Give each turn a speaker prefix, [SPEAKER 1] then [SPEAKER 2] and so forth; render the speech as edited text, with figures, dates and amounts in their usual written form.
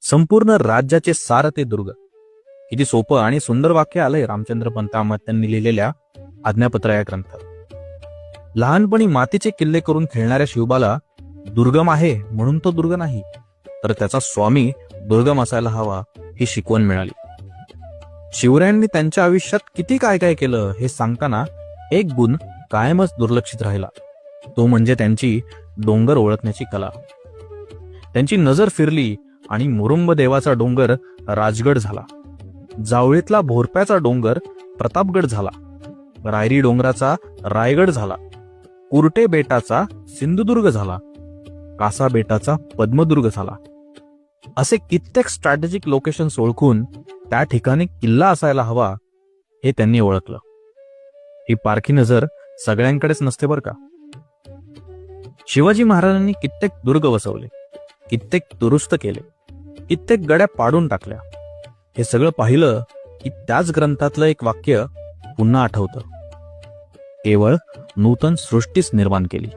[SPEAKER 1] संपूर्ण राज्याचे सार ते दुर्ग. किती सोपं आणि सुंदर वाक्य आलंय रामचंद्र पंत त्यांनी लिहिलेल्या आज्ञापत्र या ग्रंथात. लहानपणी मातीचे किल्ले करून खेळणाऱ्या शिवबाला दुर्गम आहे म्हणून तो दुर्ग नाही, तर त्याचा स्वामी दुर्गम असायला हवा ही शिकवण मिळाली. शिवरायांनी त्यांच्या आयुष्यात किती काय काय केलं हे सांगताना एक गुण कायमच दुर्लक्षित राहिला, तो म्हणजे त्यांची डोंगर ओळखण्याची कला. त्यांची नजर फिरली आणि मुरुंब देवाचा डोंगर राजगड झाला, जावळीतला भोरप्याचा डोंगर प्रतापगड झाला, रायरी डोंगराचा रायगड झाला, कुरटे बेटाचा सिंधुदुर्ग झाला, कासा बेटाचा पद्मदुर्ग झाला. असे कित्येक स्ट्रॅटेजिक लोकेशन्स ओळखून त्या ठिकाणी किल्ला असायला हवा हे त्यांनी ओळखलं. ही पारखी नजर सगळ्यांकडेच नसते बरं का. शिवाजी महाराजांनी कित्येक दुर्ग वसवले, कित्येक दुरुस्त केले, कित्येक गड्या पाडून टाकल्या. हे सगळं पाहिलं की त्याच ग्रंथातलं एक वाक्य पुन्हा आठवतं, केवळ नूतन सृष्टीच निर्माण केली.